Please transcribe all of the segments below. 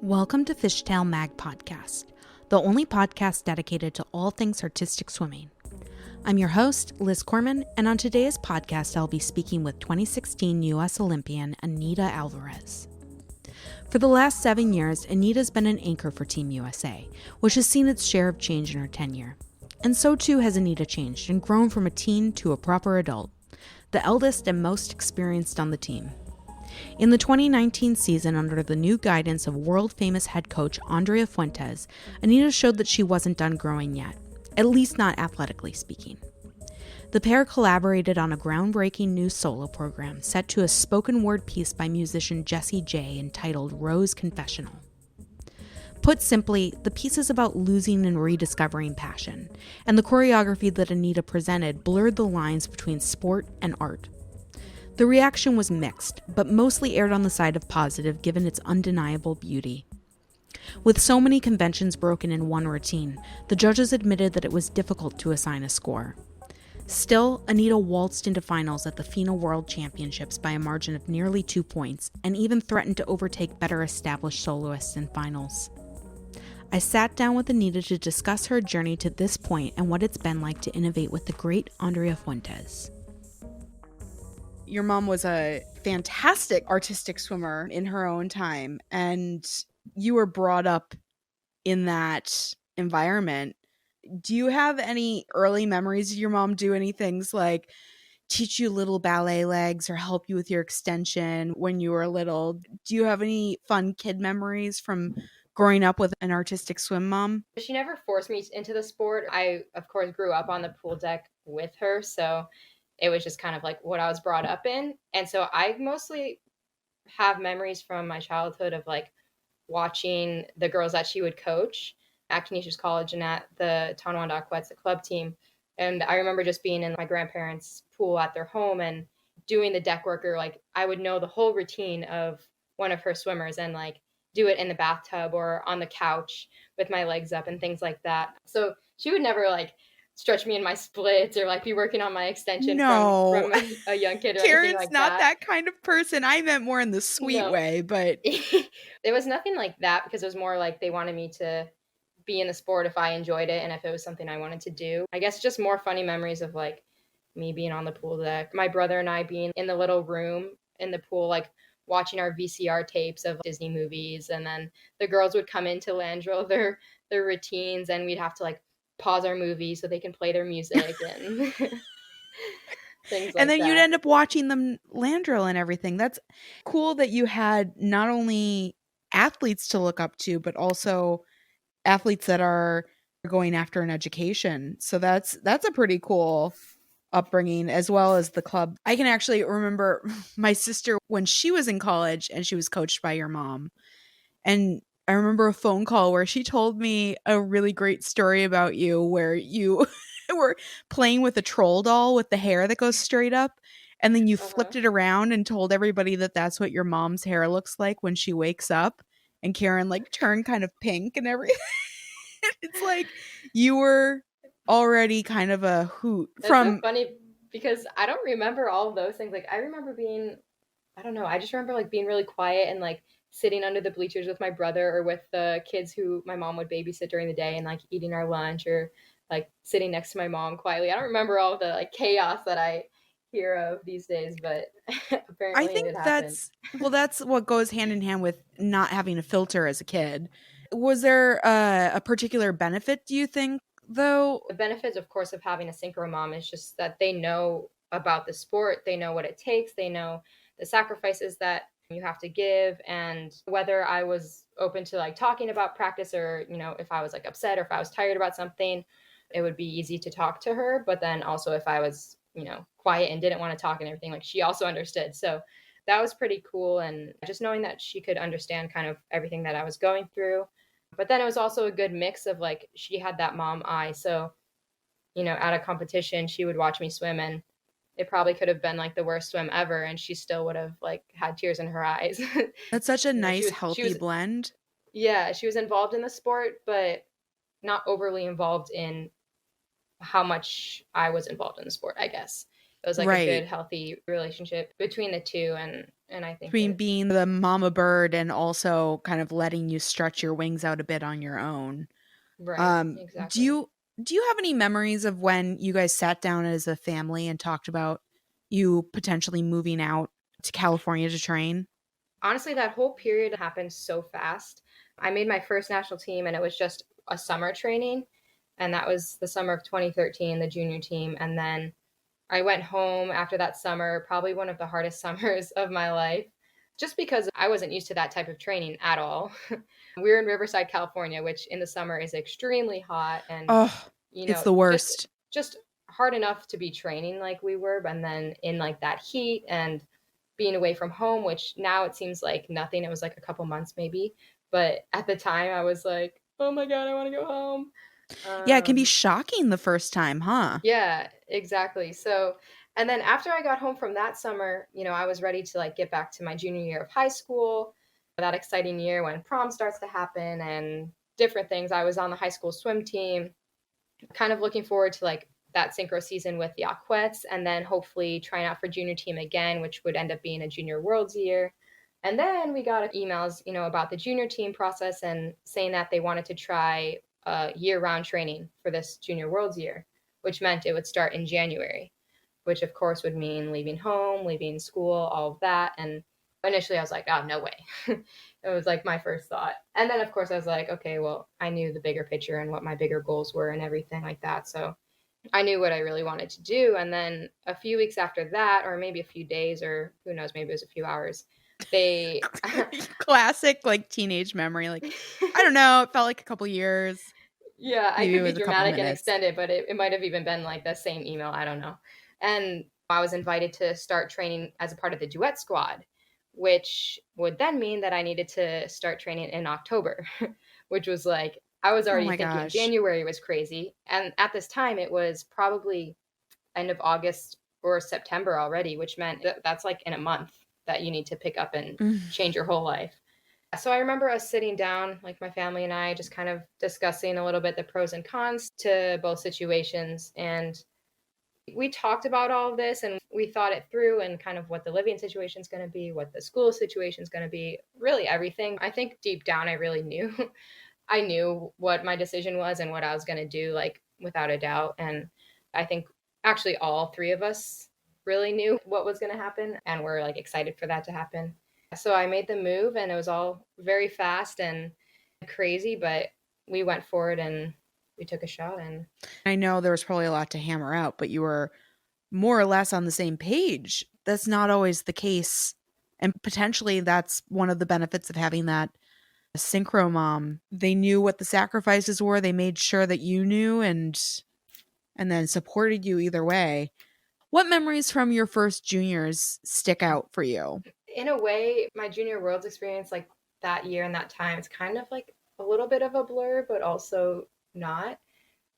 Welcome to Fishtail Mag Podcast, the only podcast dedicated to all things artistic swimming. I'm your host, Liz Corman, and on today's podcast, I'll be speaking with 2016 U.S. Olympian Anita Alvarez. For the last 7 years, Anita's been an anchor for Team USA, which has seen its share of change in her tenure. And so too has Anita changed and grown from a teen to a proper adult, the eldest and most experienced on the team. In the 2019 season, under the new guidance of world-famous head coach Andrea Fuentes, Anita showed that she wasn't done growing yet, at least not athletically speaking. The pair collaborated on a groundbreaking new solo program set to a spoken word piece by musician Jessie J entitled Rose Confessional. Put simply, the piece is about losing and rediscovering passion, and the choreography that Anita presented blurred the lines between sport and art. The reaction was mixed, but mostly aired on the side of positive given its undeniable beauty. With so many conventions broken in one routine, the judges admitted that it was difficult to assign a score. Still, Anita waltzed into finals at the FINA World Championships by a margin of nearly 2 points, and even threatened to overtake better established soloists in finals. I sat down with Anita to discuss her journey to this point and what it's been like to innovate with the great Andrea Fuentes. Your mom was a fantastic artistic swimmer in her own time, and you were brought up in that environment. Do you have any early memories of your mom do any things like teach you little ballet legs or help you with your extension when you were little? Do you have any fun kid memories from growing up with an artistic swim mom? She never forced me into the sport. I, of course, grew up on the pool deck with her, so it was just kind of like what I was brought up in. And so I mostly have memories from my childhood of like watching the girls that she would coach at Canisius College and at the Tonawanda Aquettes, the club team. And I remember just being in my grandparents' pool at their home and doing the deck work, or like I would know the whole routine of one of her swimmers and like do it in the bathtub or on the couch with my legs up and things like that. So she would never like stretch me in my splits or like be working on my extension No. from a young kid or anything Karen's like not that. that kind of person. I meant more in the sweet No. way, but It was nothing like that because it was more like they wanted me to be in the sport if I enjoyed it and if it was something I wanted to do. I guess just more funny memories of like me being on the pool deck, my brother and I being in the little room in the pool, like watching our VCR tapes of Disney movies, and then the girls would come in to land drill their routines, and we'd have to like pause our movie so they can play their music and things and like then you'd that. end up watching them land drill and everything. That's cool that you had not only athletes to look up to, but also athletes that are going after an education. So that's a pretty cool upbringing, as well as the club. I can actually remember my sister when she was in college and she was coached by your mom. And I remember a phone call where she told me a really great story about you where you were playing with a troll doll with the hair that goes straight up, and then you Uh-huh. flipped it around and told everybody that that's what your mom's hair looks like when she wakes up. And Karen like turned kind of pink and everything. It's like you were already kind of a hoot That's so from. funny because I don't remember all of those things. Like I remember being, I don't know, I just remember like being really quiet and like sitting under the bleachers with my brother or with the kids who my mom would babysit during the day and like eating our lunch or like sitting next to my mom quietly. I don't remember all the like chaos that I hear of these days, but I apparently it think happened. that's what goes hand in hand with not having a filter as a kid. Was there a particular benefit, do you think, though? The benefits, of course, of having a synchro mom is just that they know about the sport, they know what it takes, they know the sacrifices that you have to give, and whether I was open to like talking about practice or, you know, if I was like upset or if I was tired about something, it would be easy to talk to her. But then also if I was, you know, quiet and didn't want to talk and everything, like she also understood. So that was pretty cool. And just knowing that she could understand kind of everything that I was going through. But then it was also a good mix of like she had that mom eye. So, you know, at a competition, she would watch me swim and it probably could have been like the worst swim ever and she still would have like had tears in her eyes. That's such a You know, nice, she healthy was blend. yeah, she was involved in the sport, but not overly involved in how much I was involved in the sport, I guess. it was like a good, Right. healthy relationship between the two. And I think Between it, being the mama bird and also kind of letting you stretch your wings out a bit on your own. right, Do exactly. you have any memories of when you guys sat down as a family and talked about you potentially moving out to California to train? Honestly, that whole period happened so fast. I made my first national team and it was just a summer training. And that was the summer of 2013, the junior team. And then I went home after that summer, probably one of the hardest summers of my life, just because I wasn't used to that type of training at all. We were in Riverside, California, which in the summer is extremely hot and, Oh, you it's know, the just worst. just hard enough to be training like we were, and then in like that heat and being away from home, which now it seems like nothing. It was like a couple months maybe, but at the time I was like, "Oh my god, I want to go home." Yeah, it can be Um, shocking the first time, huh? yeah, exactly. So, and then after I got home from that summer, I was ready to like get back to my junior year of high school, that exciting year when prom starts to happen and different things. I was on the high school swim team, kind of looking forward to like that synchro season with the Aquettes and then hopefully trying out for junior team again, which would end up being a junior worlds year. And then we got emails, about the junior team process and saying that they wanted to try year-round training for this junior worlds year, which meant it would start in January, which of course would mean leaving home, leaving school, all of that. And initially I was like, oh, no way. It was like my first thought. And then of course I was like, okay, well, I knew the bigger picture and what my bigger goals were and everything like that. So I knew what I really wanted to do. And then a few weeks after that, or maybe a few days, or who knows, maybe it was a few hours, they Classic like teenage memory. Like, I don't know, it felt like a couple years. yeah, I Maybe it could be was a couple dramatic and minutes. extend it, but it might have even been like the same email. I don't know. And I was invited to start training as a part of the duet squad, which would then mean that I needed to start training in October, which was like, I was Oh already my thinking gosh. January was crazy. And at this time, it was probably end of August or September already, which meant that's like in a month that you need to pick up and Mm. change your whole life. So I remember us sitting down, like my family and I, just kind of discussing a little bit the pros and cons to both situations. And we talked about all of this and we thought it through and kind of what the living situation is going to be, what the school situation is going to be, really everything. I think deep down, I really knew. I knew what my decision was and what I was going to do, like without a doubt. And I think actually all three of us really knew what was going to happen and were like excited for that to happen. So I made the move and it was all very fast and crazy, but we went for it and we took a shot. And I know there was probably a lot to hammer out, but you were more or less on the same page. That's not always the case. And potentially that's one of the benefits of having that synchro mom. They knew what the sacrifices were. They made sure that you knew and then supported you either way. What memories from your first juniors stick out for you? in a way, my junior worlds experience, like that year and that time, it's kind of like a little bit of a blur, but also not.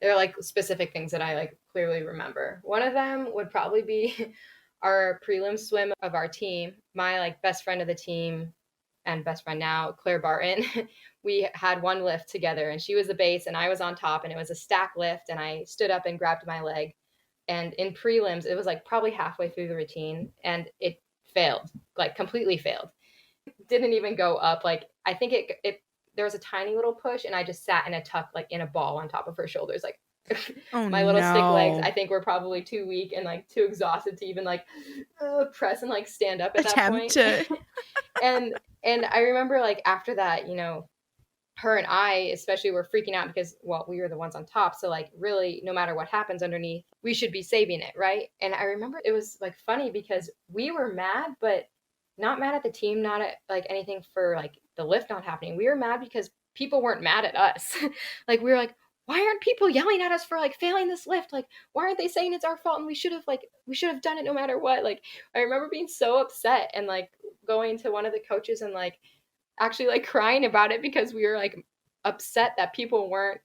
There are like specific things that I like clearly remember. One of them would probably be our prelim swim of our team. My like best friend of the team and best friend now, Claire Barton, we had one lift together and she was the base and I was on top and it was a stack lift and I stood up and grabbed my leg. And in prelims, it was like probably halfway through the routine and it failed, like completely failed. Didn't even go up. Like I think it there was a tiny little push and I just sat in a tuck, like in a ball on top of her shoulders. Like Oh my little stick legs, no. I think were probably too weak and like too exhausted to even like press and like stand up at that Attempt point. to and and I remember like after that, her and I especially were freaking out because, well, we were the ones on top. So like really, no matter what happens underneath, we should be saving it, right? And I remember it was like funny because we were mad, but not mad at the team, not at like anything for like the lift not happening. We were mad because people weren't mad at us. Like we were like, why aren't people yelling at us for like failing this lift? Like, why aren't they saying it's our fault and we should have done it no matter what? Like I remember being so upset and like going to one of the coaches and like actually like crying about it because we were like upset that people weren't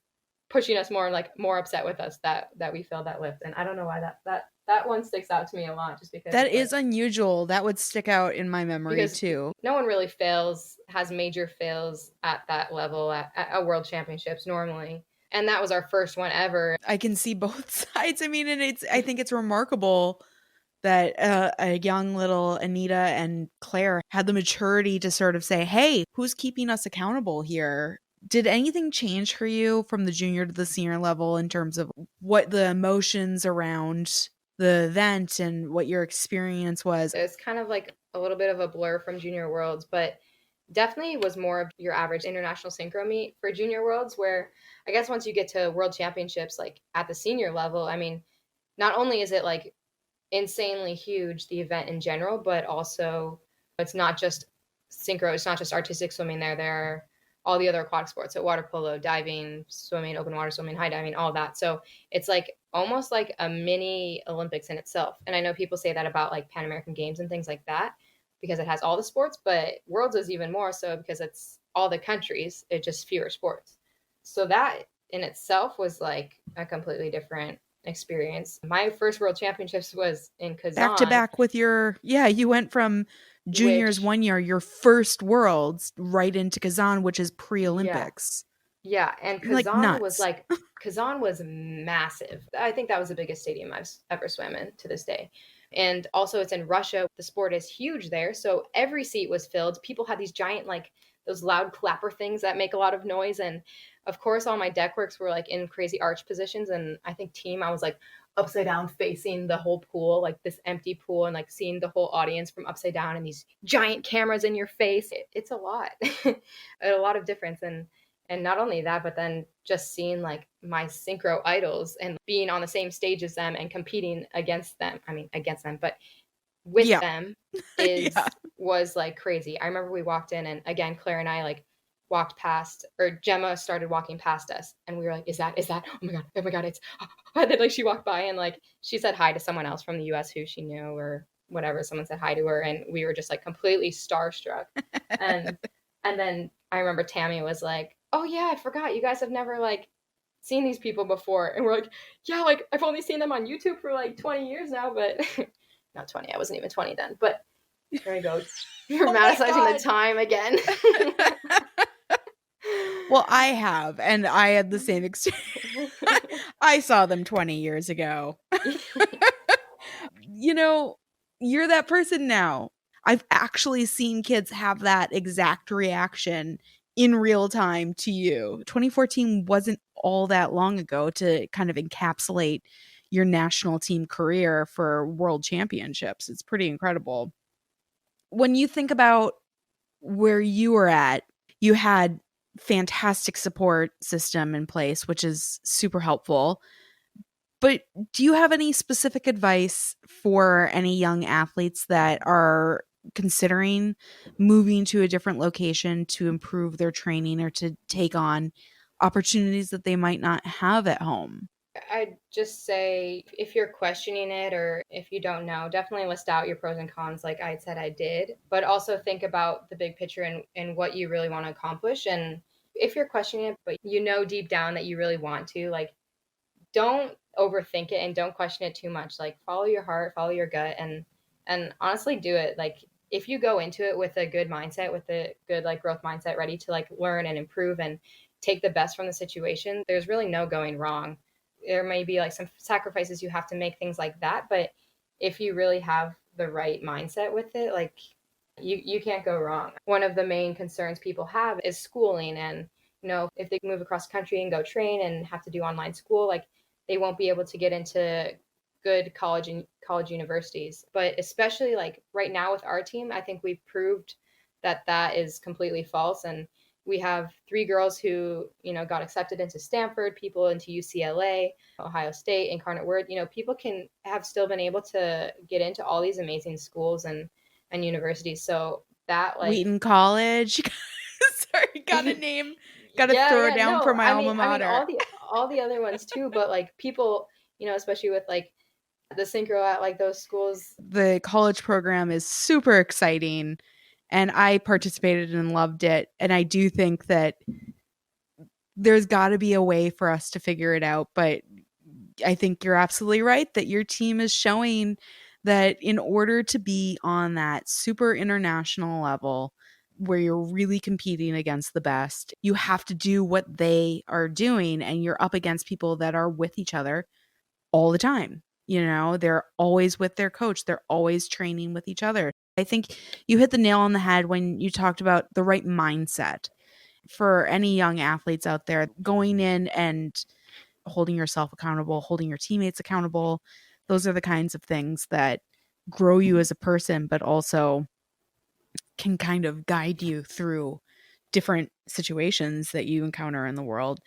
pushing us more and like more upset with us that we failed that lift. And I don't know why that one sticks out to me a lot, just because That it's is like, unusual. That would stick out in my memory because too. no one really fails, has major fails at that level at world championships normally. And that was our first one ever. I can see both sides. I mean, and I think it's remarkable that a young little Anita and Claire had the maturity to sort of say, hey, who's keeping us accountable here? Did anything change for you from the junior to the senior level in terms of what the emotions around the event and what your experience was? It's kind of like a little bit of a blur from Junior Worlds, but definitely was more of your average international synchro meet for Junior Worlds, where I guess once you get to World Championships, like at the senior level, I mean, not only is it like insanely huge, the event in general, but also it's not just synchro, it's not just artistic swimming there. There are all the other aquatic sports, so water polo, diving, swimming, open water swimming, high diving, all that. So it's like almost like a mini Olympics in itself. And I know people say that about like Pan American Games and things like that because it has all the sports, but Worlds is even more so because it's all the countries, it's just fewer sports. So that in itself was like a completely different experience. My first World Championships was in Back to Kazan, back with you went from juniors which, 1 year, your first worlds, right into Kazan, which is yeah, pre-Olympics. yeah. And Like nuts. Kazan was massive. I think that was the biggest stadium I've ever swam in to this day. And also, it's in Russia. The sport is huge there. So every seat was filled. People had these giant, like, those loud clapper things that make a lot of noise. And of course, all my deck works were like in crazy arch positions. And I think I was like upside down facing the whole pool, like this empty pool, and like seeing the whole audience from upside down and these giant cameras in your face. It's a lot, a lot of difference. And not only that, but then just seeing like my synchro idols and being on the same stage as them and competing against them. I mean, against them, but with Yeah. them Yeah. was like crazy. I remember we walked in, and again, Claire and I like walked past, or Gemma started walking past us, and we were like, is that, oh my God, it's, and then like she walked by and like she said hi to someone else from the US who she knew or whatever. Someone said hi to her, and we were just like completely starstruck. And then I remember Tammy was like, oh yeah, I forgot, you guys have never like seen these people before. And we're like, yeah, like I've only seen them on YouTube for like 20 years now, but not 20, I wasn't even 20 then, but there we go. Romanticizing the time again. Well, I have, and I had the same experience. I saw them 20 years ago. You're that person now. I've actually seen kids have that exact reaction in real time to you. 2014 wasn't all that long ago to kind of encapsulate your national team career for world championships. It's pretty incredible. When you think about where you were at, you had fantastic support system in place, which is super helpful. But do you have any specific advice for any young athletes that are considering moving to a different location to improve their training or to take on opportunities that they might not have at home? I'd just say if you're questioning it or if you don't know, definitely list out your pros and cons like I said I did, but also think about the big picture and what you really want to accomplish. And if you're questioning it, but you know deep down that you really want to, like, don't overthink it and don't question it too much. Like, follow your heart, follow your gut, and honestly do it. Like, if you go into it with a good mindset, with a good like growth mindset, ready to like learn and improve and take the best from the situation, there's really no going wrong. There may be like some sacrifices you have to make, things like that, but if you really have the right mindset with it, like, you can't go wrong. One of the main concerns people have is schooling, and if they move across the country and go train and have to do online school, like, they won't be able to get into good college universities. But especially like right now with our team, I think we've proved that that is completely false. And we have three girls who got accepted into Stanford, people into UCLA, Ohio State, Incarnate Word. People can have still been able to get into all these amazing schools and universities. So that, like, Wheaton College. Sorry, gotta yeah, throw yeah, down no, for my alma I mean mater. all the other ones too, but like people, especially with like the synchro at like those schools. The college program is super exciting, and I participated and loved it. And I do think that there's got to be a way for us to figure it out. But I think you're absolutely right that your team is showing that in order to be on that super international level where you're really competing against the best, you have to do what they are doing, and you're up against people that are with each other all the time. They're always with their coach. They're always training with each other. I think you hit the nail on the head when you talked about the right mindset for any young athletes out there going in and holding yourself accountable, holding your teammates accountable. Those are the kinds of things that grow you as a person, but also can kind of guide you through different situations that you encounter in the world.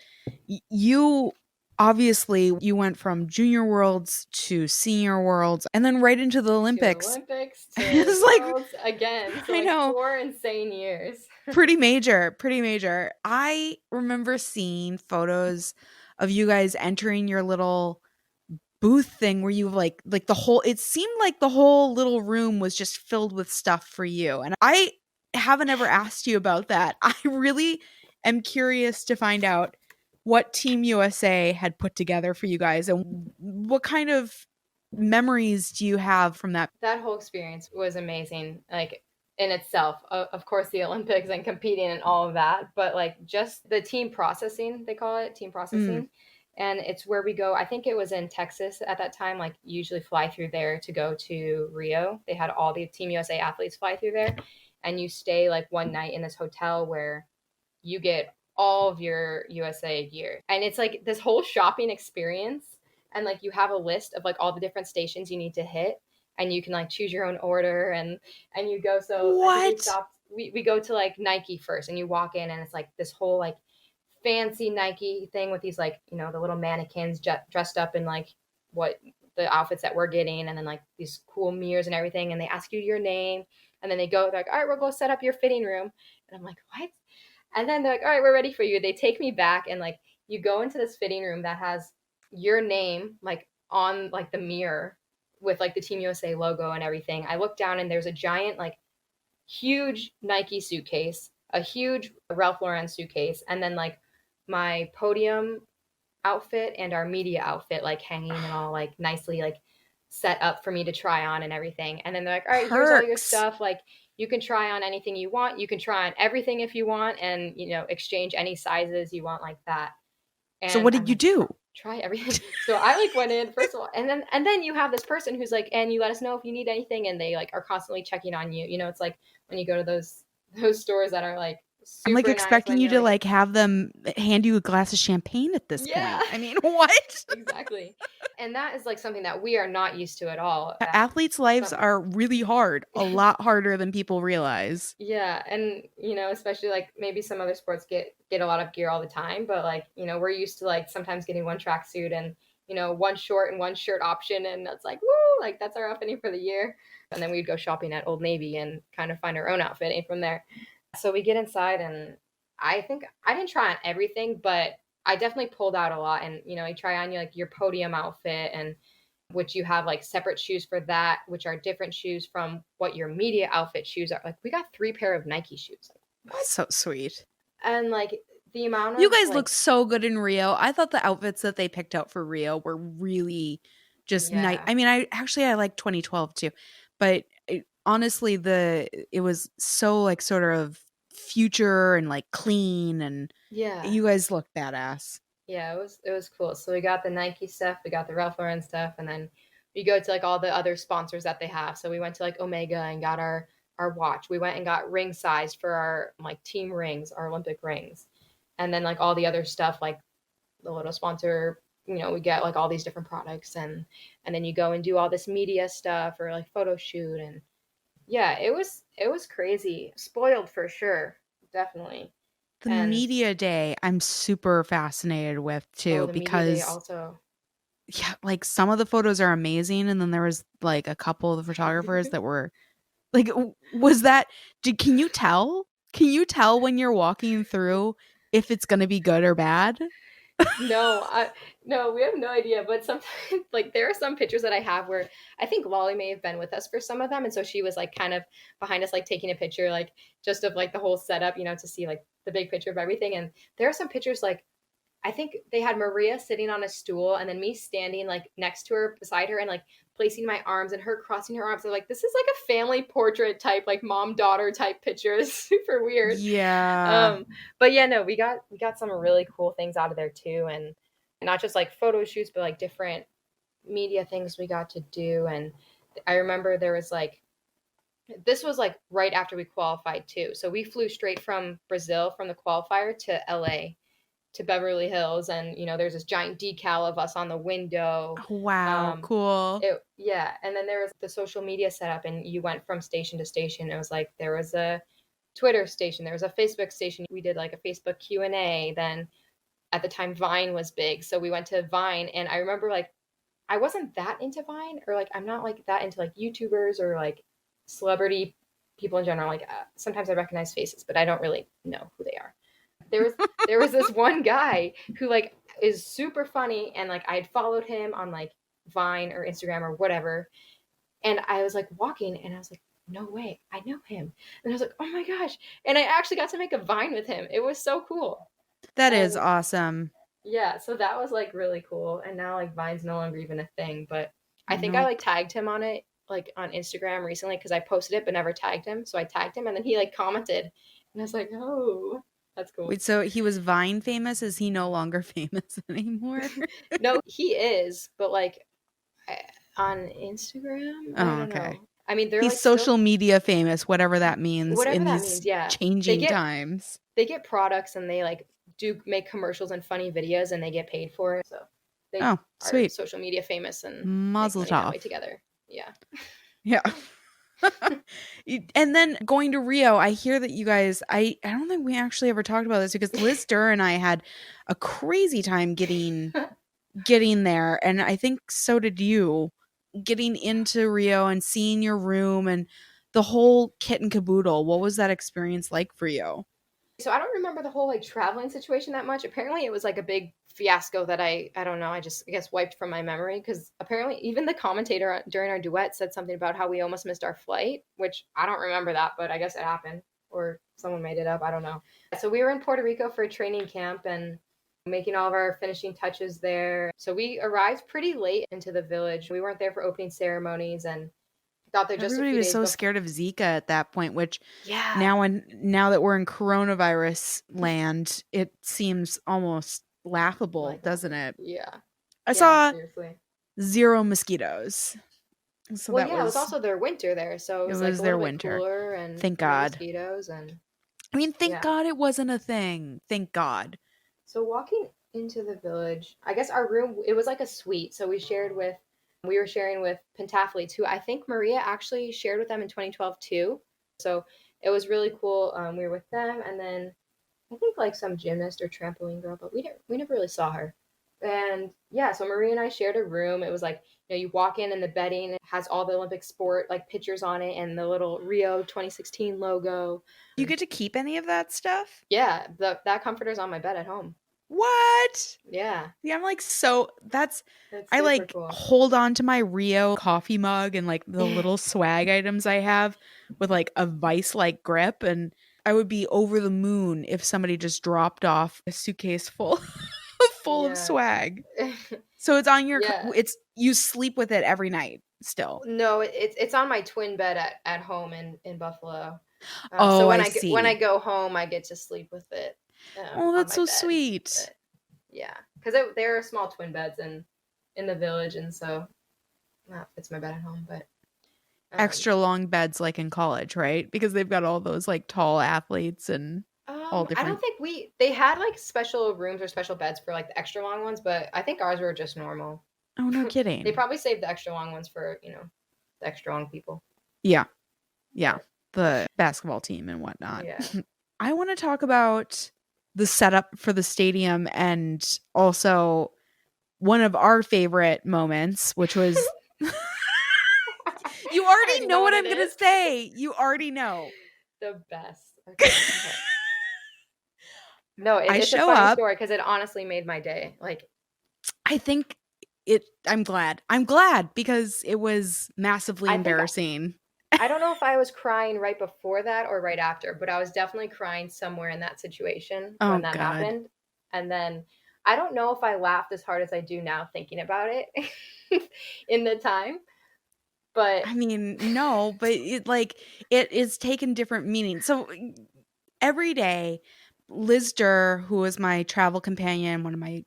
You obviously you went from junior worlds to senior worlds and then right into the To Olympics. Olympics, to It's like, worlds again. So I like know, 4 insane years. pretty major, pretty major. I remember seeing photos of you guys entering your little booth thing where you like the whole it seemed like the whole little room was just filled with stuff for you. And I haven't ever asked you about that. I really am curious to find out what Team USA had put together for you guys and what kind of memories do you have from that? That whole experience was amazing, like in itself. Of course, the Olympics and competing and all of that, but like just the team processing, they call it team Mm. processing. And it's where we go. I think it was in Texas at that time. Like, you usually fly through there to go to Rio. They had all the Team USA athletes fly through there, and you stay like one night in this hotel where you get all of your USA gear. And it's like this whole shopping experience. And like you have a list of like all the different stations you need to hit, and you can like choose your own order, and you go. So I think What? we go to like Nike first, and you walk in and it's like this whole like fancy Nike thing with these like, the little mannequins dressed up in like what the outfits that we're getting, and then like these cool mirrors and everything, and they ask you your name, and then they're like, all right, we'll go set up your fitting room. And I'm like, what? And then they're like, all right, we're ready for you. They take me back, and like you go into this fitting room that has your name like on like the mirror with like the Team USA logo and everything. I look down and there's a giant, like huge Nike suitcase, a huge Ralph Lauren suitcase, and then like my podium outfit and our media outfit like hanging and all like nicely like set up for me to try on and everything. And then they're like, all right, here's all your Perks. stuff. Like, you can try on anything you want. You can try on everything if you want, and exchange any sizes you want, like that. So And what I'm did you like, do? try everything. So I like went in first of all, and then you have this person who's like, and you let us know if you need anything, and they like are constantly checking on you. It's like when you go to those stores that are like I'm like super nice, expecting when you you're to like, like have them hand you a glass of champagne at this yeah. point. I mean, what? Exactly. And that is like something that we are not used to at all. Athletes' lives Some are really hard, a lot harder than people realize. Yeah, and especially like maybe some other sports get a lot of gear all the time, but like, we're used to like sometimes getting one tracksuit and one short and one shirt option, and that's like, woo, like that's our outfitting for the year. And then we'd go shopping at Old Navy and kind of find our own outfitting from there. So we get inside, and I think I didn't try on everything, but I definitely pulled out a lot. And you try on like your podium outfit, and which you have like separate shoes for that, which are different shoes from what your media outfit shoes are. Like, we got 3 pair of Nike shoes. Like, what? So sweet. And like the amount You of guys look like, so good in Rio. I thought the outfits that they picked out for Rio were really just nice. yeah, I mean, I like 2012 too, but honestly, it was so like sort of future and like clean, and yeah, you guys look badass. yeah, it was cool. So we got the Nike stuff, we got the Ralph Lauren stuff, and then we go to like all the other sponsors that they have. So we went to like Omega and got our watch. We went and got ring sized for our like team rings, our Olympic rings. And then like all the other stuff, like the little sponsor, we get like all these different products, and then you go and do all this media stuff or like photo shoot. And yeah, it was crazy. Spoiled for sure, definitely. The And media day, I'm super fascinated with oh, too, the media day because also. yeah, like some of the photos are amazing, and then there was like a couple of the photographers that were like, was that? Can you tell? Can you tell when you're walking through if it's gonna be good or bad? No, no, we have no idea. But sometimes, like, there are some pictures that I have where I think Lolly may have been with us for some of them, and so she was like kind of behind us, like taking a picture, like just of like the whole setup, to see like the big picture of everything. And there are some pictures like I think they had Maria sitting on a stool, and then me standing like next to her, beside her, and like placing my arms, and her crossing her arms. They're like, this is like a family portrait type, like mom daughter type picture. It's super weird. Yeah. Um, but yeah, no, we got some really cool things out of there too, and not just like photo shoots, but like different media things we got to do. And I remember there was like, this was like right after we qualified too. So we flew straight from Brazil from the qualifier to LA to Beverly Hills, and there's this giant decal of us on the window. Wow, cool. Yeah, and then there was the social media setup, and you went from station to station. It was like there was a Twitter station, there was a Facebook station. We did like a Facebook Q&A. Then at the time Vine was big, so we went to Vine, and I remember like I wasn't that into Vine, or like I'm not like that into like YouTubers or like celebrity people in general. Like sometimes I recognize faces, but I don't really know who they are. There was this one guy who like is super funny, and like I had followed him on like Vine or Instagram or whatever, and I was like walking, and I was like, no way, I know him. And I was like, oh my gosh. And I actually got to make a Vine with him. It was so cool. That is And awesome. yeah, so that was like really cool. And now like Vine's no longer even a thing, but I think I Nope. like tagged him on it like on Instagram recently because I posted it but never tagged him. So I tagged him, and then he like commented, and I was like, oh, that's cool. Wait, so he was Vine famous? Is he no longer famous anymore? No, he is, but like on Instagram, I Oh, don't okay. know. I mean, they're He's like still social media famous, whatever that means whatever in that these means. Yeah, they changing get times. they get products, and they like do make commercials and funny videos, and they get paid for it. So they Oh, are sweet. social media famous and make Mazel money that tov. way together. Yeah. Yeah. And then going to Rio, I hear that you guys, I don't think we actually ever talked about this because Liz Durr and I had a crazy time getting there, and I think so did you, getting into Rio and seeing your room and the whole kit and caboodle. What was that experience like for you? So I don't remember the whole like traveling situation that much. Apparently it was like a big fiasco that I don't know, I guess wiped from my memory, because apparently even the commentator during our duet said something about how we almost missed our flight, which I don't remember that, but I guess it happened, or someone made it up, I don't know. So we were in Puerto Rico for a training camp and making all of our finishing touches there. So we arrived pretty late into the village. We weren't there for opening ceremonies, and got there just a Everybody few was days so before. scared of Zika at that point, which Yeah. now that we're in coronavirus land, it seems almost laughable, Like doesn't nothing. it? Yeah. I Yeah, saw seriously. 0 mosquitoes. So Well, that yeah, it was was also their winter there, so it it was like was a their little bit winter. cooler and Thank no God. mosquitoes, and I mean, thank yeah. God it wasn't a thing. Thank God. So walking into the village, I guess our room, it was like a suite, so we were sharing with pentathletes who I think Maria actually shared with them in 2012 too. So it was really cool. We were with them, and then I think like some gymnast or trampoline girl, but we never really saw her. And yeah, so Maria and I shared a room. It was like, you walk in, and the bedding it has all the Olympic sport like pictures on it, and the little Rio 2016 logo. You get to keep any of that stuff? Yeah, that comforter's on my bed at home. What? Yeah, Yeah, I'm like, so that's, that's I super like cool. hold on to my Rio coffee mug and like the little swag items I have with like a vice like grip. And I would be over the moon if somebody just dropped off a suitcase full full of Yeah. swag. So it's on your, Yeah. you sleep with it every night still. No, it's on my twin bed at home in Buffalo. So Oh, I when I see. go home, I get to sleep with it Oh, on that's my so bed. sweet. But yeah, because there are small twin beds in the village, and so that fits my bed at home. But um, Extra long beds like in college, right? Because they've got all those like tall athletes and all I don't different. think they had like special rooms or special beds for like the extra long ones, but I think ours were just normal. Oh, no They kidding. probably saved the extra long ones for the extra long people. Yeah. Yeah. But The basketball team and whatnot. yeah. I want to talk about the setup for the stadium and also one of our favorite moments, which was you I already already know know what what I'm it going to is. say. You already know. The best. Okay. Okay. No, I it's a show funny up. story because it honestly made my day. Like, I think I'm glad. I'm glad because it was massively I think embarrassing. I don't know if I was crying right before that or right after, but I was definitely crying somewhere in that situation when Oh that God. happened. And then I don't know if I laughed as hard as I do now thinking about it in the time, but I mean, no, but it is taken different meanings. So every day, Liz Durr, who is my travel companion, one of my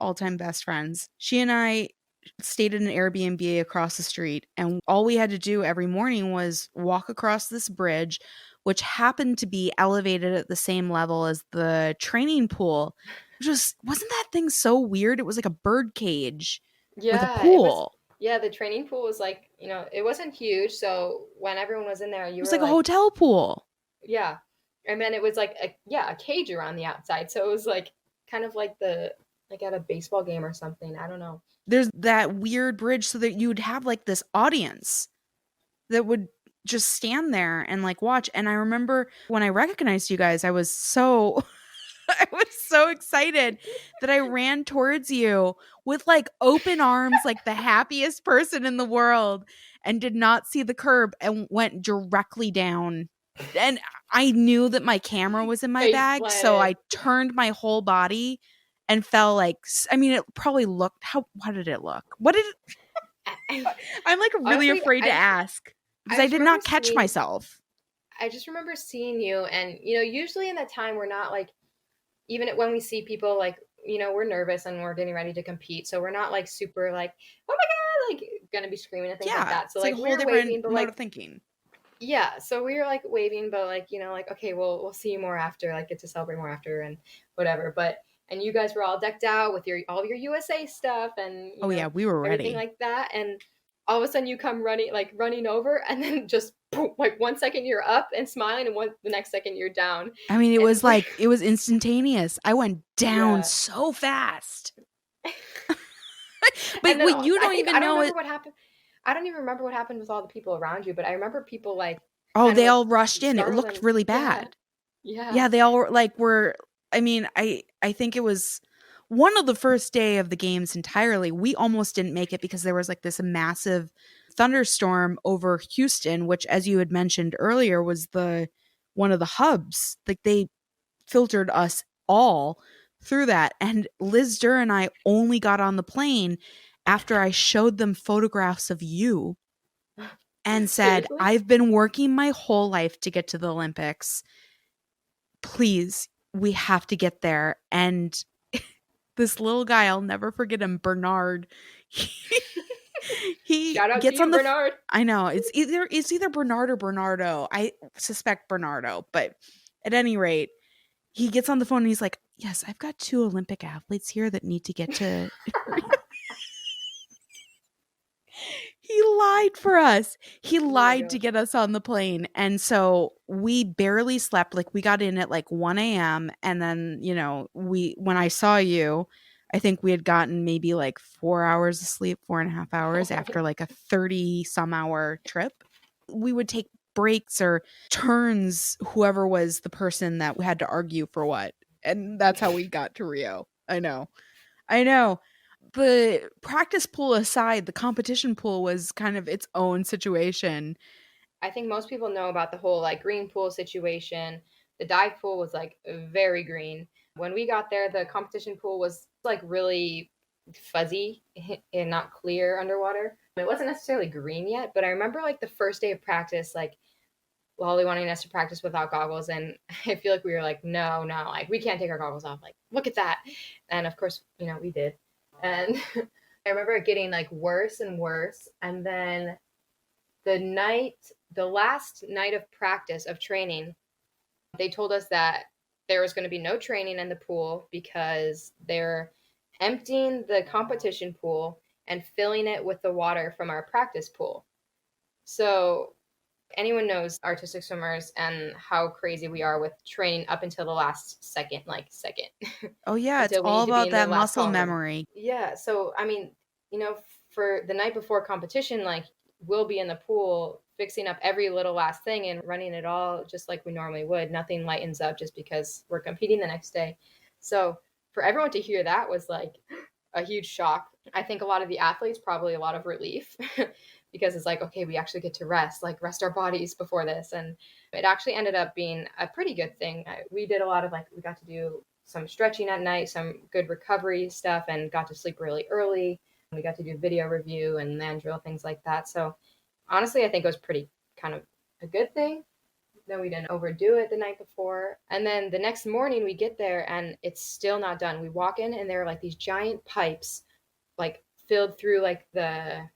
all-time best friends, she and I stayed at an Airbnb across the street, and all we had to do every morning was walk across this bridge, which happened to be elevated at the same level as the training pool. Wasn't that thing so weird? It was like a bird cage with a Yeah, it was. pool. Yeah, the training pool was like, it wasn't huge. So when everyone was in there, It you was were like a like, hotel pool. yeah. And then it was like a cage around the outside. So it was like kind of like like at a baseball game or something. I don't know. There's that weird bridge so that you'd have like this audience that would just stand there and like watch. And I remember when I recognized you guys, I was so I was so excited that I ran towards you with like open arms, like the happiest person in the world, and did not see the curb and went directly down. And I knew that my camera was in my Face bag, so I planted. turned my whole body and fell like, I mean, it probably looked, how did it look? What did it, I'm like really Honestly, afraid to ask because I I just did remember not catch seeing myself. I just remember seeing you, and usually in that time we're not like, even when we see people, like, we're nervous and we're getting ready to compete, so we're not like super like, oh my god, like gonna be screaming and things like Yeah, that. So it's like a like we whole were different waving, but mode like, of thinking. yeah, so we were like waving, but like, like, okay, we'll see you more after, like get to celebrate more after and whatever. But and you guys were all decked out with your all your USA stuff and Oh yeah, we were everything ready. like that. And all of a sudden you come running over, and then just boom, like 1 second you're up and smiling, and the next second you're down. I mean, And we're it was instantaneous. I went down yeah. so fast. And But then what you I don't think even I don't know remember it. what happened. I don't even remember what happened with all the people around you, but I remember people like Oh, kind of they like all rushed in. It startled looked and really yeah, bad. yeah. Yeah, they all were I mean, I think it was one of the first day of the games entirely. We almost didn't make it because there was like this massive thunderstorm over Houston, which as you had mentioned earlier was the one of the hubs. Like they filtered us all through that. And Liz Durr and I only got on the plane after I showed them photographs of you and said, Seriously? I've been working my whole life to get to the Olympics. Please, we have to get there. And this little guy, I'll never forget him, Bernard. He Shout out to gets you, on the Bernard. I know it's either Bernard or Bernardo. I suspect Bernardo, but at any rate, he gets on the phone and he's like, "Yes, I've got 2 Olympic athletes here that need to get to." He lied for us. He Oh my lied to gosh. get us on the plane. And so we barely slept. Like we got in at like 1 a.m. And then, when I saw you, I think we had gotten maybe like 4 hours of sleep, 4.5 hours after like a 30 some hour trip. We would take breaks or turns, whoever was the person that we had to argue for what. And that's how we got to Rio. I know. I know. The practice pool aside, the competition pool was kind of its own situation. I think most people know about the whole like green pool situation. The dive pool was like very green. When we got there, the competition pool was like really fuzzy and not clear underwater. It wasn't necessarily green yet, but I remember like the first day of practice, like Lolly wanting us to practice without goggles. And I feel like we were like, no, no, like we can't take our goggles off. Like, look at that. And of course, we did. And I remember it getting like worse and worse. And then the last night of practice of training, they told us that there was going to be no training in the pool because they're emptying the competition pool and filling it with the water from our practice pool. So anyone knows artistic swimmers and how crazy we are with training up until the last second, Oh yeah, it's until we all need to be about in the that last muscle column. memory. Yeah. So, I mean, for the night before competition, like we'll be in the pool fixing up every little last thing and running it all just like we normally would. Nothing lightens up just because we're competing the next day. So, for everyone to hear that was like a huge shock. I think a lot of the athletes probably a lot of relief because it's like, okay, we actually get to rest our bodies before this. And it actually ended up being a pretty good thing. We did a lot of we got to do some stretching at night, some good recovery stuff, and got to sleep really early. We got to do video review and land drill, things like that. So honestly, I think it was pretty kind of a good thing that we didn't overdo it the night before. And then the next morning we get there and it's still not done. We walk in and there are like these giant pipes like filled through like the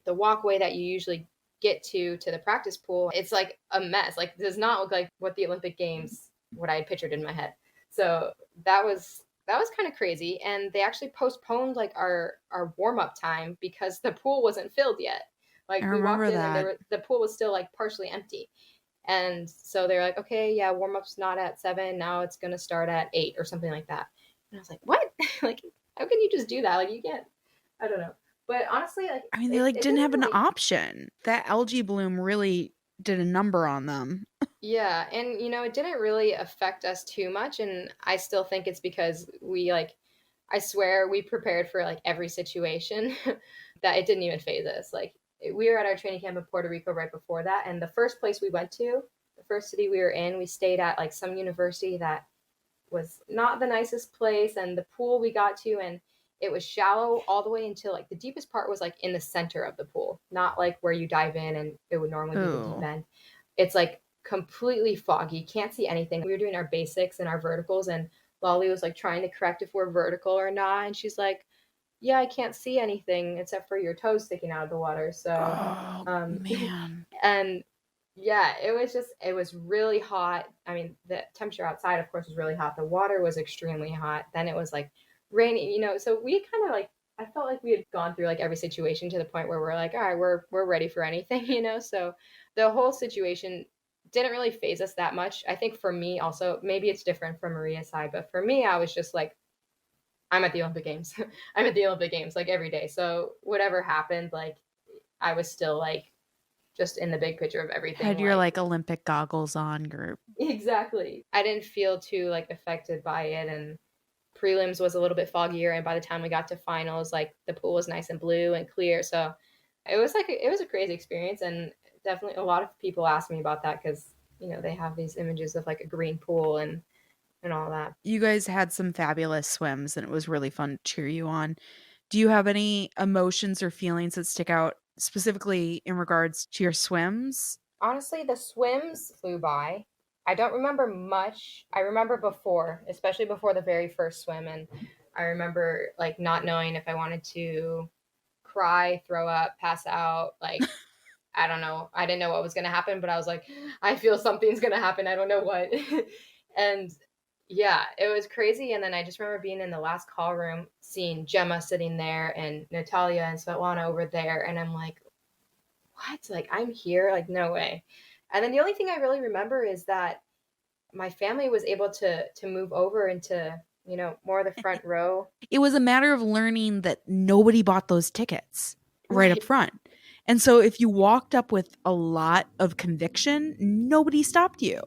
walkway that you usually get to the practice pool. It's like a mess. Like, it does not look like what the Olympic Games, what I had pictured in my head. So that was kind of crazy. And they actually postponed like our warm up time because the pool wasn't filled yet. I Like, we walked remember in and that. the pool was still like partially empty. And so they're like, okay, yeah, warm up's not at 7. Now it's going to start at 8 or something like that. And I was like, what? Like, how can you just do that? Like, you can't, I don't know. But honestly, like, I mean, they it, like it didn't didn't have an really, option. That algae bloom really did a number on them. yeah. And, it didn't really affect us too much. And I still think it's because we, like, I swear we prepared for like every situation that it didn't even phase us. Like, we were at our training camp in Puerto Rico right before that. And the first place we went to, the first city we were in, we stayed at like some university that was not the nicest place, and the pool we got to, and it was shallow all the way until like the deepest part was like in the center of the pool, not like where you dive in and it would normally be the deep Oh, end. It's like completely foggy, can't see anything. We were doing our basics and our verticals, and Lolly was like trying to correct if we're vertical or not, and she's like, yeah, I can't see anything except for your toes sticking out of the water. So oh um man. and yeah, it was really hot. I mean, the temperature outside, of course, was really hot. The water was extremely hot. Then it was like rainy, so we kind of like, I felt like we had gone through like every situation to the point where we're like, all right, we're ready for anything, so the whole situation didn't really phase us that much. I think for me also, maybe it's different from Maria's side, but for me, I was just like, I'm at the Olympic Games. I'm at the Olympic Games like every day. So whatever happened, like, I was still like just in the big picture of everything. Had your Like, like Olympic goggles on group. exactly. I didn't feel too like affected by it, and prelims was a little bit foggier, and by the time we got to finals, like, the pool was nice and blue and clear. So it was a crazy experience, and definitely a lot of people ask me about that cuz they have these images of like a green pool and all that. You guys had some fabulous swims and it was really fun to cheer you on. Do you have any emotions or feelings that stick out specifically in regards to your swims? Honestly, the swims flew by. I don't remember much. I remember before, especially before the very first swim, and I remember like not knowing if I wanted to cry, throw up, pass out, like, I don't know. I didn't know what was going to happen, but I was like, I feel something's going to happen. I don't know what. And yeah, it was crazy. And then I just remember being in the last call room, seeing Gemma sitting there and Natalia and Svetlana over there. And I'm like, what? Like, I'm here? Like, no way. And then the only thing I really remember is that my family was able to move over into, more of the front row. It was a matter of learning that nobody bought those tickets right up Right. front. And so if you walked up with a lot of conviction, nobody stopped you.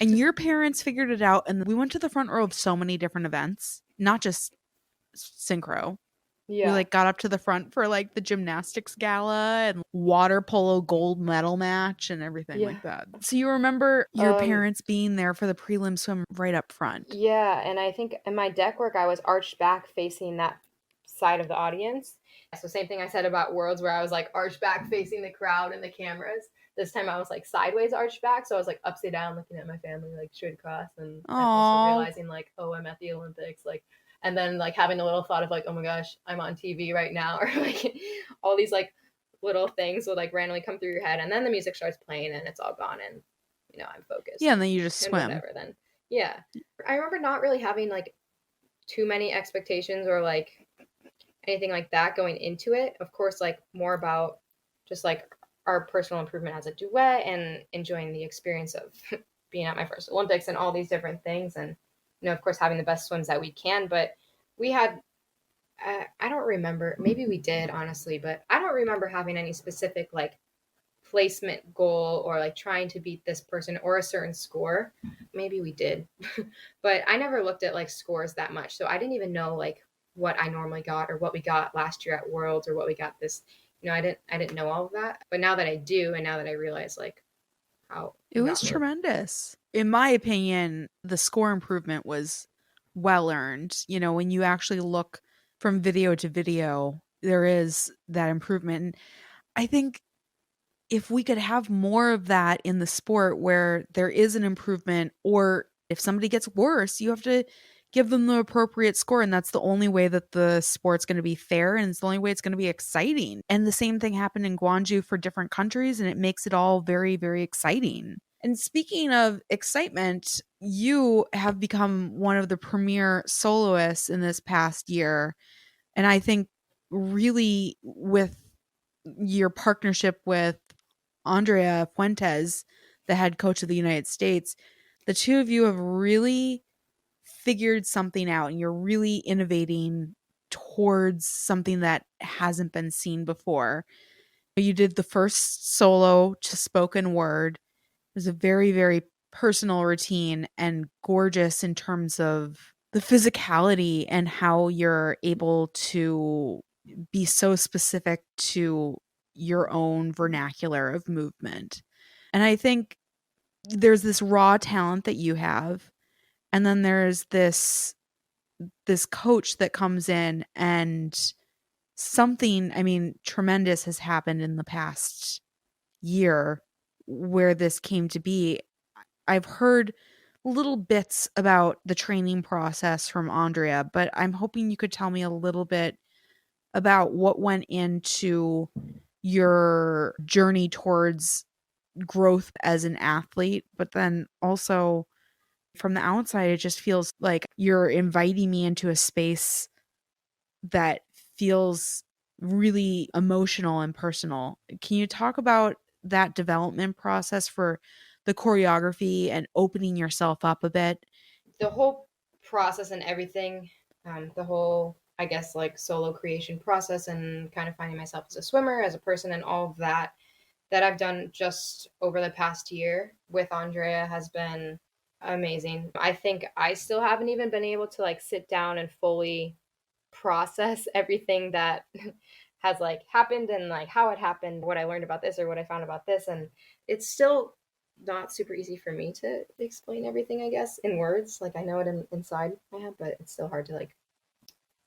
And your parents figured it out. And we went to the front row of so many different events, not just synchro. We Yeah. like got up to the front for like the gymnastics gala and water polo gold medal match and everything Yeah. like that. So you remember your Um, parents being there for the prelim swim right up front. Yeah, and I think in my deck work, I was arched back facing that side of the audience. So same thing I said about Worlds, where I was like arched back facing the crowd and the cameras. This time I was like sideways arched back, so I was like upside down looking at my family like straight across, and also Oh, realizing like, oh, I'm at the Olympics, like, and then like having a little thought of like, oh my gosh, I'm on TV right now, or like all these like little things will like randomly come through your head, and then the music starts playing and it's all gone, and I'm yeah, focused and then you just and swim. whatever then. Yeah. I remember not really having like too many expectations or like anything like that going into it. Of course, like more about just like our personal improvement as a duet and enjoying the experience of being at my first Olympics and all these different things. And, of course, having the best swims that we can. But we had, I don't remember, maybe we did, honestly, but I don't remember having any specific like placement goal or like trying to beat this person or a certain score. Maybe we did, but I never looked at like scores that much. So I didn't even know like what I normally got or what we got last year at Worlds or what we got this. I didn't know all of that. But now that I do, and now that I realize like how It we was got here. tremendous. In my opinion, the score improvement was well earned. You know, when you actually look from video to video, there is that improvement. And I think if we could have more of that in the sport where there is an improvement, or if somebody gets worse, you have to give them the appropriate score. And that's the only way that the sport's going to be fair. And it's the only way it's going to be exciting. And the same thing happened in Gwangju for different countries. And it makes it all very, very exciting. And speaking of excitement, you have become one of the premier soloists in this past year. And I think really with your partnership with Andrea Fuentes, the head coach of the United States, the two of you have really figured something out and you're really innovating towards something that hasn't been seen before. You did the first solo to spoken word. It was a very, very personal routine and gorgeous in terms of the physicality and how you're able to be so specific to your own vernacular of movement. And I think there's this raw talent that you have, and then there's this coach that comes in, and something, I mean, tremendous has happened in the past year where this came to be. I've heard little bits about the training process from Andrea, but I'm hoping you could tell me a little bit about what went into your journey towards growth as an athlete, but then also from the outside, it just feels like you're inviting me into a space that feels really emotional and personal. Can you talk about that development process for the choreography and opening yourself up a bit? The whole process and everything, the whole, I guess, like solo creation process and kind of finding myself as a swimmer, as a person, and all of that that I've done just over the past year with Andrea has been amazing. I think I still haven't even been able to like sit down and fully process everything that has like happened and like how it happened, what I learned about this or what I found about this. And it's still not super easy for me to explain everything, I guess, in words. Like I know it inside my head, but it's still hard to like,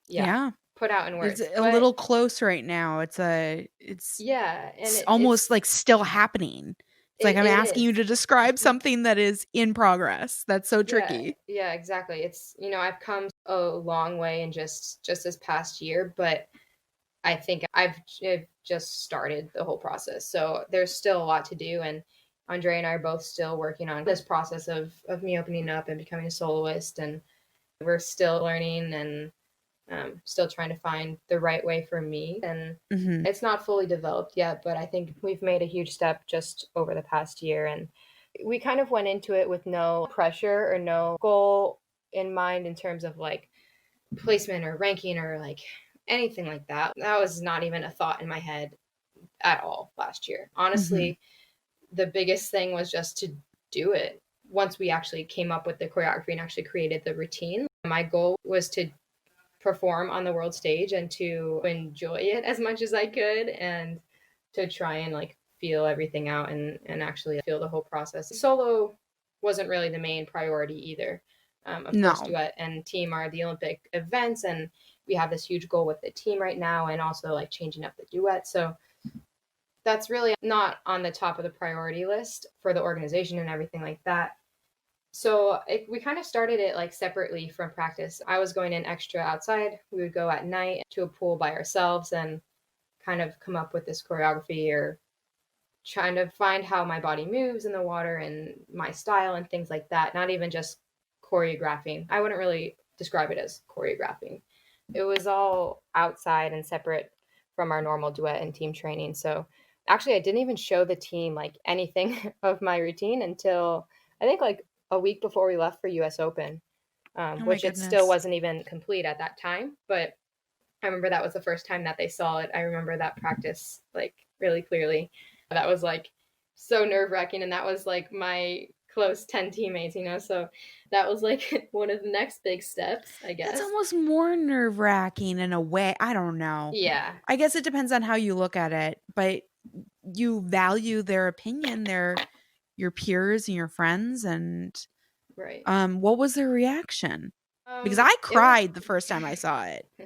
yeah, Yeah. put out in It's words. a But little close right now. It's yeah, and almost like still happening. It's like I'm it asking is. you to describe something that is in progress. That's so Yeah, tricky. yeah, exactly. It's, I've come a long way in just this past year, but I think I've just started the whole process. So there's still a lot to do, and Andre and I are both still working on this process of me opening up and becoming a soloist, and we're still learning and still trying to find the right way for me. And Mhm. it's not fully developed yet, but I think we've made a huge step just over the past year. And we kind of went into it with no pressure or no goal in mind in terms of like placement or ranking or like anything like that. That was not even a thought in my head at all last year. Mhm. Honestly, the biggest thing was just to do it. Once we actually came up with the choreography and actually created the routine, my goal was to perform on the world stage and to enjoy it as much as I could and to try and like feel everything out and actually feel the whole process. Solo wasn't really the main priority either. Of course, No. duet and team are the Olympic events, and we have this huge goal with the team right now, and also like changing up the duet. So that's really not on the top of the priority list for the organization and everything like that. So we kind of started it like separately from practice. I was going in extra outside. We would go at night to a pool by ourselves and kind of come up with this choreography or trying to find how my body moves in the water and my style and things like that. Not even just choreographing. I wouldn't really describe it as choreographing. It was all outside and separate from our normal duet and team training. So actually, I didn't even show the team like anything of my routine until I think like a week before we left for US Open, Oh my which it still goodness. wasn't even complete at that time. But I remember that was the first time that they saw it. I remember that practice like really clearly. That was like so nerve wracking. And that was like my close 10 teammates, So that was like one of the next big steps, I That's guess. almost more nerve-wracking in a way. I don't know. Yeah, I guess it depends on how you look at it, but you value their opinion, their your peers and your friends, and right. what was their reaction? Because I It was, cried the first time I saw it. I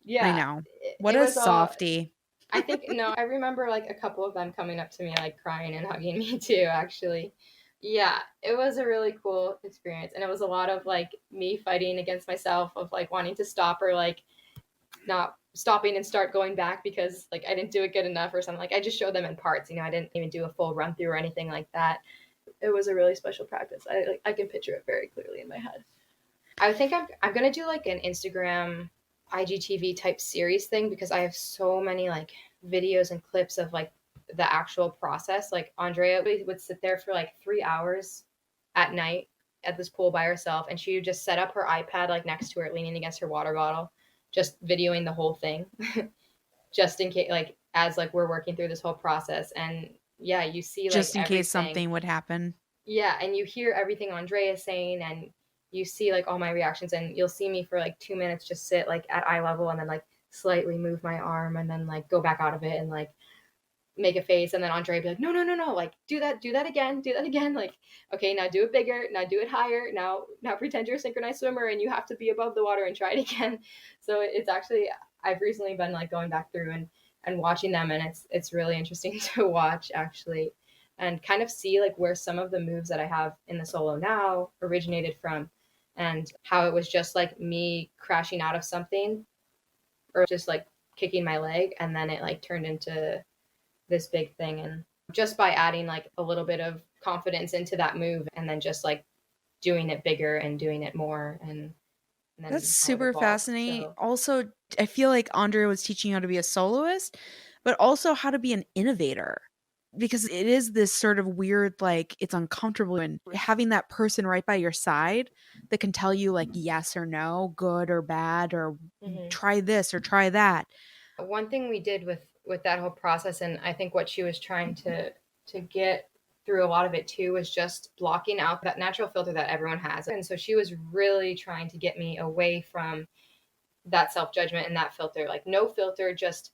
yeah, know. What it a was all, softie. I think, no, I remember like a couple of them coming up to me, like crying and hugging me too, actually. Yeah, it was a really cool experience. And it was a lot of like me fighting against myself of like wanting to stop or like not stopping and start going back because like I didn't do it good enough or something. Like I just showed them in parts, I didn't even do a full run through or anything like that. It was a really special practice. I can picture it very clearly in my head. I think I'm gonna do like an Instagram IGTV type series thing because I have so many like videos and clips of like the actual process. Like Andrea would sit there for like 3 hours at night at this pool by herself, and she would just set up her iPad like next to her, leaning against her water bottle, just videoing the whole thing, just in case, like as like we're working through this whole process. And yeah, you see like just in case everything. something would happen. Yeah, and you hear everything Andrea is saying, and you see like all my reactions, and you'll see me for like 2 minutes just sit like at eye level, and then like slightly move my arm, and then like go back out of it, and like make a face, and then Andrea be like, no, no, no, no, like do that again, do that again, like okay, now do it bigger, now do it higher, now pretend you're a synchronized swimmer, and you have to be above the water and try it again. So it's actually, I've recently been like going back through and watching them, and it's really interesting to watch actually, and kind of see like where some of the moves that I have in the solo now originated from, and how it was just like me crashing out of something or just like kicking my leg, and then it like turned into this big thing. And just by adding like a little bit of confidence into that move, and then just like doing it bigger and doing it more, and That's then how it super evolved. fascinating. So Also, I feel like Andrea was teaching you how to be a soloist, but also how to be an innovator. Because it is this sort of weird, like, it's uncomfortable. And having that person right by your side that can tell you, like, yes or no, good or bad, or mhm. try this or try that. One thing we did with that whole process, and I think what she was trying to get through a lot of it too, was just blocking out that natural filter that everyone has. And so she was really trying to get me away from that self judgment and that filter. Like no filter, just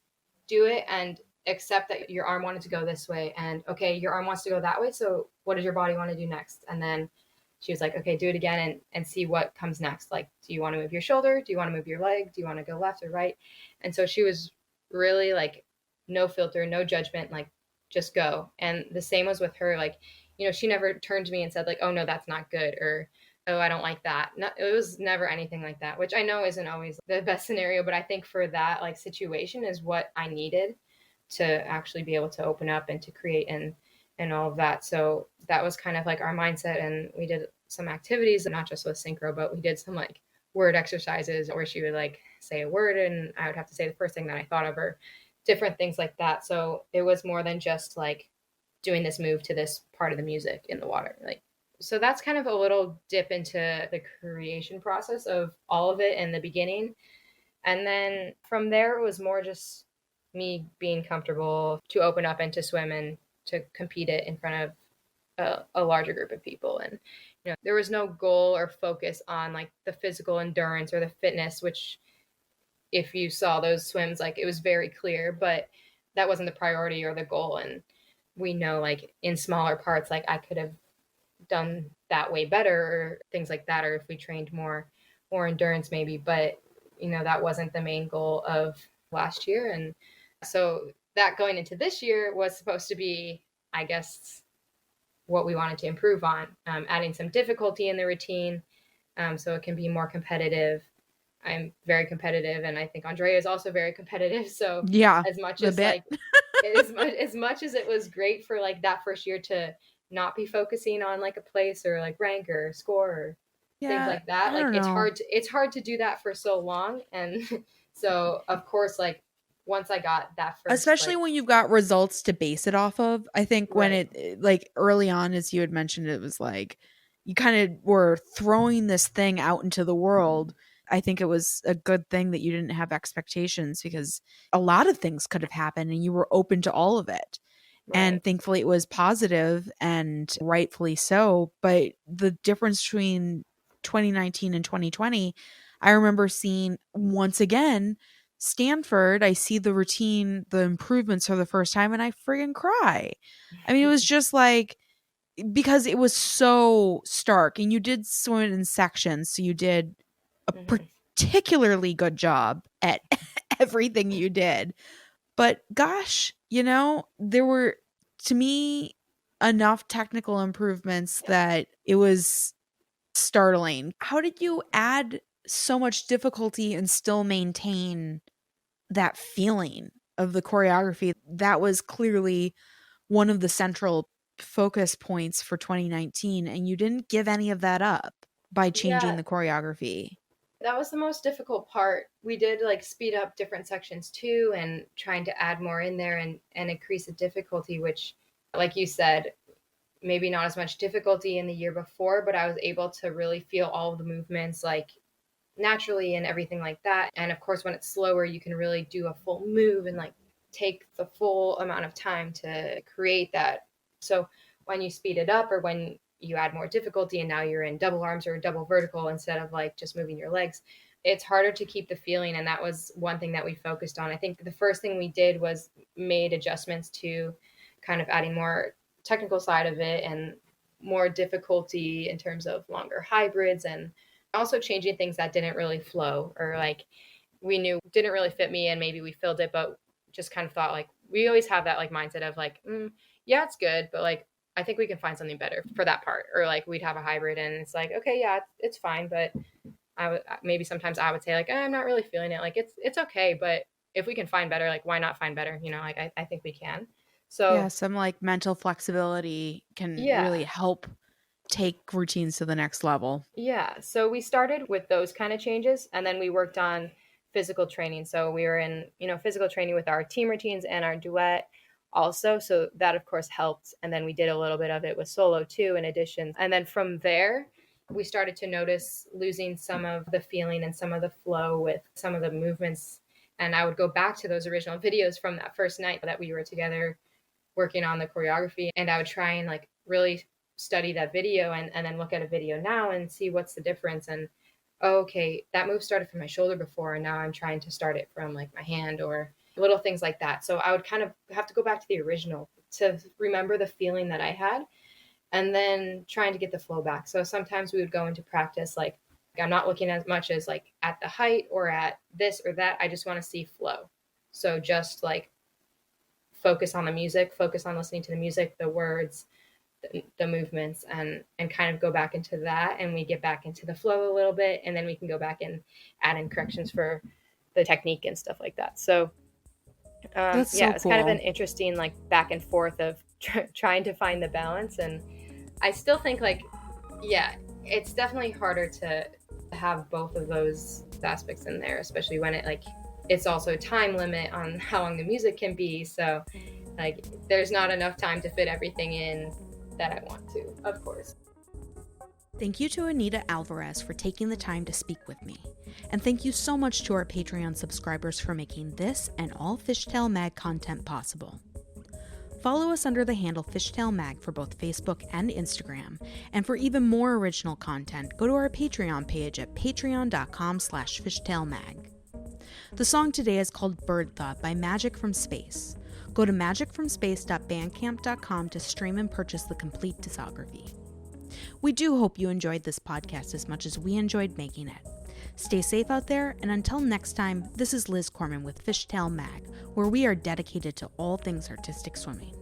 do it and accept that your arm wanted to go this way, and okay, your arm wants to go that way. So what does your body want to do next? And then she was like, okay, do it again, and see what comes next. Like, do you want to move your shoulder? Do you want to move your leg? Do you want to go left or right? And so she was really like, no filter, no judgment, like just go. And the same was with her. Like, she never turned to me and said like, oh no, that's not good, or oh, I don't like that. No, it was never anything like that, which I know isn't always the best scenario, but I think for that like situation is what I needed to actually be able to open up and to create and all of that. So that was kind of like our mindset, and we did some activities, not just with synchro, but we did some like word exercises where she would like say a word and I would have to say the first thing that I thought of, or different things like that. So it was more than just like doing this move to this part of the music in the water. Like, so that's kind of a little dip into the creation process of all of it in the beginning. And then from there, it was more just me being comfortable to open up and to swim and to compete it in front of a larger group of people. And, there was no goal or focus on like the physical endurance or the fitness, which if you saw those swims, like it was very clear, but that wasn't the priority or the goal. And we know like in smaller parts, like I could have done that way better or things like that, or if we trained more endurance maybe, but that wasn't the main goal of last year. And so that going into this year was supposed to be, I guess, what we wanted to improve on, adding some difficulty in the routine, so it can be more competitive. I'm very competitive, and I think Andrea is also very competitive. So Yeah, as much a as bit. like as much as it was great for like that first year to not be focusing on like a place or like rank or score or things Yeah, like I that, like don't know. it's hard to do that for so long. And so of course, like once I got that first Especially like when you've got results to base it off of. I think when right. like early on, as you had mentioned, it was like you kind of were throwing this thing out into the world. I think it was a good thing that you didn't have expectations because a lot of things could have happened and you were open to all of it. And Right. thankfully it was positive and rightfully so. But the difference between 2019 and 2020, I remember seeing once again Stanford, I see the routine, the improvements for the first time, and I friggin' cry. I mean, it was just like because it was so stark, and you did swim in sections, so you did a Hmm. particularly good job at everything you did. But gosh, there were, to me, enough technical improvements that it was startling. How did you add so much difficulty and still maintain that feeling of the choreography? That was clearly one of the central focus points for 2019, and you didn't give any of that up by changing Yeah, the choreography. that was the most difficult part. We did like speed up different sections too and trying to add more in there and increase the difficulty, which, like you said, maybe not as much difficulty in the year before, but I was able to really feel all of the movements like naturally and everything like that. And of course, when it's slower, you can really do a full move and like take the full amount of time to create that. So when you speed it up or when you add more difficulty and now you're in double arms or double vertical instead of like just moving your legs, it's harder to keep the feeling. And that was one thing that we focused on. I think the first thing we did was made adjustments to kind of adding more technical side of it and more difficulty in terms of longer hybrids and also changing things that didn't really flow or like we knew didn't really fit me and maybe we filled it but just kind of thought like we always have that like mindset of like yeah, it's good, but like I think we can find something better for that part, or like we'd have a hybrid and it's like okay, yeah, it's fine, but I would maybe sometimes I would say like I'm not really feeling it, like it's okay, but if we can find better, like why not find better, like I think we can. Yeah, So some like mental flexibility can yeah. really help take routines to the next level. Yeah, so we started with those kind of changes and then we worked on physical training. So we were in, physical training with our team routines and our duet also. So that of course helped. And then we did a little bit of it with solo too in addition. And then from there, we started to notice losing some of the feeling and some of the flow with some of the movements. And I would go back to those original videos from that first night that we were together working on the choreography and I would try and like really study that video and then look at a video now and see what's the difference and okay, that move started from my shoulder before and now I'm trying to start it from like my hand or little things like that. So I would kind of have to go back to the original to remember the feeling that I had and then trying to get the flow back. So sometimes we would go into practice like I'm not looking as much as like at the height or at this or that. I just want to see flow. So just like focus on the music, focus on listening to the music, the words, the movements, and kind of go back into that, and we get back into the flow a little bit, and then we can go back and add in corrections for the technique and stuff like that. So That's yeah, so it's kind of an cool. interesting like back and forth of trying to find the balance, and I still think like yeah, it's definitely harder to have both of those aspects in there, especially when it's also a time limit on how long the music can be. So like there's not enough time to fit everything in that I want to, of course. Thank you to Anita Alvarez for taking the time to speak with me. And thank you so much to our Patreon subscribers for making this and all Fishtail Mag content possible. Follow us under the handle Fishtail Mag for both Facebook and Instagram. And for even more original content, go to our Patreon page at patreon.com/fishtailmag. The song today is called Bird Thought by Magic from Space. Go to magicfromspace.bandcamp.com to stream and purchase the complete discography. We do hope you enjoyed this podcast as much as we enjoyed making it. Stay safe out there, and until next time, this is Liz Corman with Fishtail Mag, where we are dedicated to all things artistic swimming.